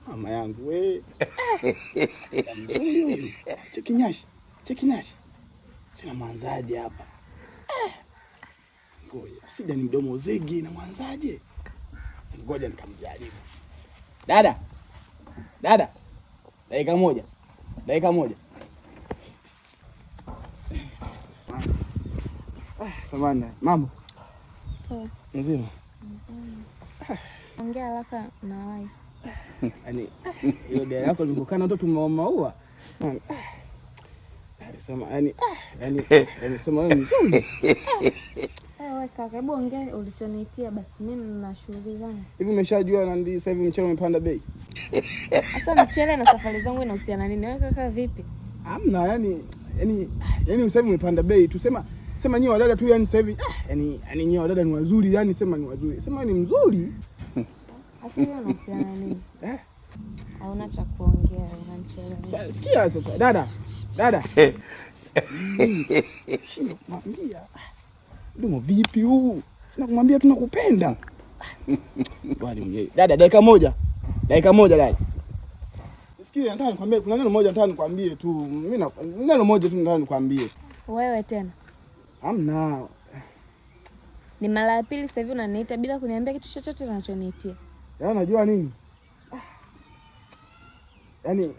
Mama yangu we. Mzuri huyu. Cheki nyashi. Sina mwanzaje hapa. Ngoja, shida ni mdomo zegi na mwanzaje. Ngoja nikamjaribu. Dada. Dakika moja. Samahani. Mambo? Poa. Nzima. Ongea haraka na wai. Yaani hiyo gari yako limekana ndo tumeomaua. Yaani sema wewe mzuri. Wewe kaka, hebu ongea ulichonitia basi, mimi nina shughuli zangu. Hivi umeshajua na sasa hivi mchele umepanda bei? Sasa mchele na safari zangu inahusiana nini? Wewe kaka vipi? Hamna, yani sasa hivi umepanda bei. Tusema nyinyi wadada tu, yani sasa hivi yani nyinyi wadada ni wazuri, yani sema ni wazuri. Sema ni mzuri. Sasa hiyo inahusiana nini? Hauna cha kuongea, unanichelewa. Sikia sasa, dada. Mwambia. Ndio vipi huu? Sina kumwambia tunakupenda. Bwana mwenyewe. Dada, dakika moja dada. Sikia, nataka nikwambie, kuna neno moja nataka nikwambie tu. Mimi neno moja tu nataka nikwambie. Wewe tena? Hamna. Ni mara ya pili sasa hivi unaniita bila kuniambia kitu chochote unachoniitia. Yaani unajua nini? Yaani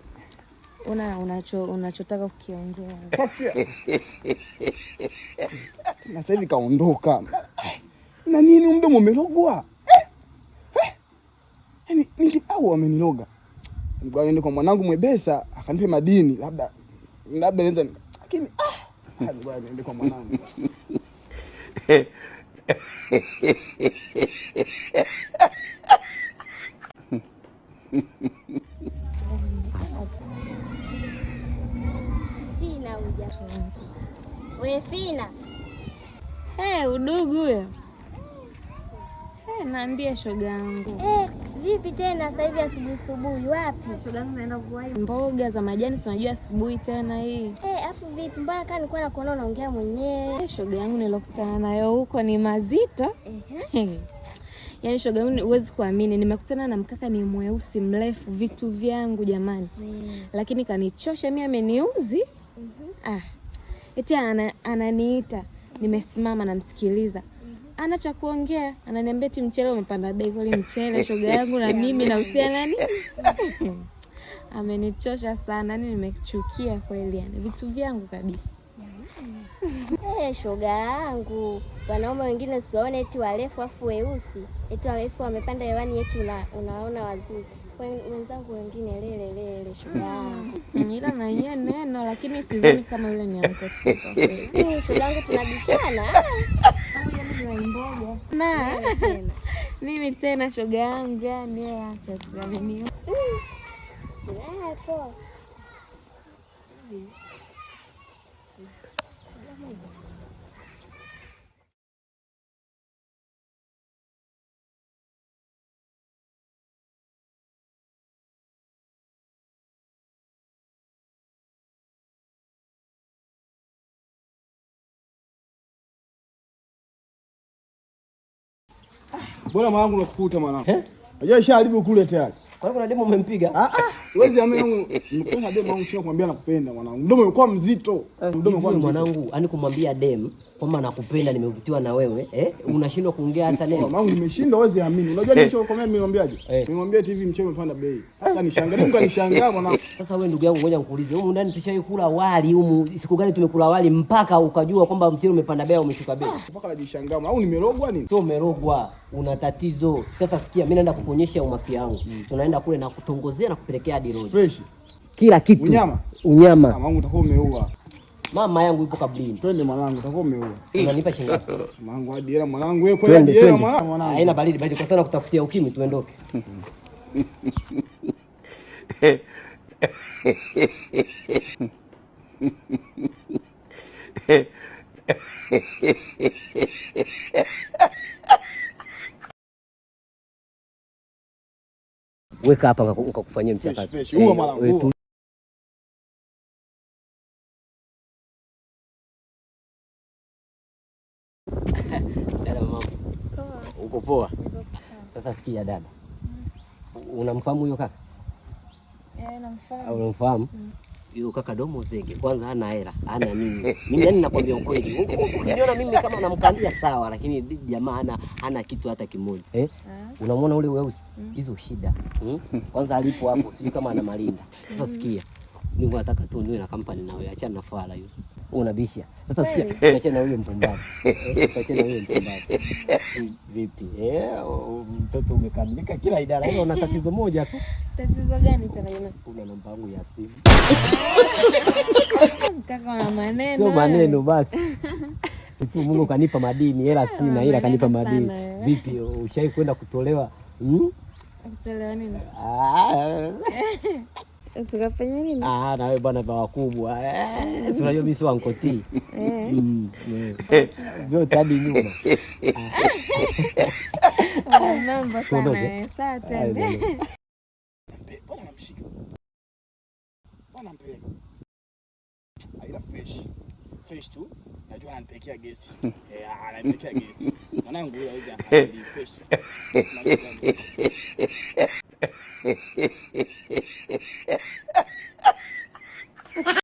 unachotaka kukiongea. Sasa na sasa hivi kaondoka. Na nini mdomo umelogwa? Yaani nikipao ameniloga. Ngoja niende kwa mwanangu Mwebesa akanipe madini, labda naweza, lakini ngoja niende kwa mwanangu. Fina uja. We Fina. Udugu huyo. Naambia shoga yangu. Vipi tena sasa hivi asubuhi wapi? Shoga yangu naenda kuwai mboga za majani, si unajua asubuhi tena hii. Afu vipi? Mbona kama nilikuwa nakuona unaongea mwenyewe? Shoga yangu nilokutana nayo huko ni mazito. Yaani shoga yangu huwezi kuamini, nimekutana na mkaka ni mweusi mrefu, vitu vyangu jamani. Lakini kanichosha mimi, ameniuzi. Eti ananiita, nimesimama namsikiliza. Ana cha kuongea, ananiambia eti mchele umepanda bei. Kweli mchele shoga yangu na mimi na uhusiana nini? Amenichosha sana, yani nimechukia kweli, yani vitu vyangu kabisa. Shoga yangu, wanaume wengine usione eti warefu afu weusi, eti warefu wamepanda hewani eti unaona wazuri. Wenzangu wengine lele shoga yangu. Ila na yeye neno, lakini sidhani kama yule ni anko tu. Shoga yangu tunabishana. Mboga. Mimi tena shoga yangu, yani acha tuamini. Poa. Bora mwanangu nakukuta mwanangu. Unajua shaharibu kule tayari. Kwa hiyo kuna demo umempiga? Wewe ameni nimekuwa demo wangu chini kumwambia nakupenda mwanangu. Mdomo ulikuwa mzito. Mdomo ulikuwa mzito. Mwanangu, yani kumwambia dem kwamba nakupenda, nimevutiwa na wewe, unashindwa kuongea hata neno. Mwanangu nimeshindwa, wewe amini. Unajua nilichokomea nimemwambiaje? Nimemwambia TV mchele umepanda bei. Sasa nishangaa, Mungu anishangaa mwanangu. Sasa wewe ndugu yangu, ngoja nikuulize. Humu ndani tushaikula wali humu, siku gani tumekula wali mpaka ukajua kwamba mchele umepanda bei au umeshuka bei? Mpaka najishangaa. Au nimerogwa nini? Sio umerogwa, una tatizo. Sasa sikia, mimi naenda kukuonyesha umafia wangu. Tunaenda kule na kutongozea na kupelekea hadi road. Fresh. Kila kitu. Unyama. Mwanangu utakuwa umeua. Mama yangu yupo kabrini. Twende mwanangu, utakuwa umeua. Unanipa shilingi ngapi? Mwanangu hadi hela mwanangu, wewe kweli hadi hela mwanangu. Haina baridi kwa sana kutafutia ukimwi, tuondoke. Weka hapa ukakufanyia mchakato. Huo mwanangu. Dada mama. Uko poa? Sasa sikia dada. Unamfahamu huyo kaka? Namfahamu. Unamfahamu? Huyo kaka domo zege. Kwanza hana hela, hana nini. Mimi yani nakwambia ukweli. Ukiniona mimi kama namkandia sawa, lakini jamaa hana kitu hata kimoja. Unamwona ule weusi? Hizo shida. Kwanza alipo hapo, sijui kama ana malinda. Sasa sikia. Mimi nataka tu niwe na kampani nawe, achana na fala hiyo. Unabisha. Sasa sikia, achana na yule mpumbavu. Achana na yule mpumbavu. Vipi? Mtoto umekamilika kila idara. Wewe una tatizo moja tu. Tatizo gani tena yule? Una namba yangu ya simu. Kaka una maneno. Sio maneno basi. Mungu kanipa madini, hela sina, ila kanipa madini. Vipi? Ushai kwenda kutolewa? Kutolewa nini? Tukafanya nini? Na wewe bwana ba wakubwa. Si unajua mimi sio ankoti. Vyote hadi nyuma. Mambo sana. Sasa tena. Bwana namshika. Bwana mpeleka. Aila fresh tu. Najua ananipelekea guest. Ananipelekea guest. Mwanangu yeye hawezi akali fresh.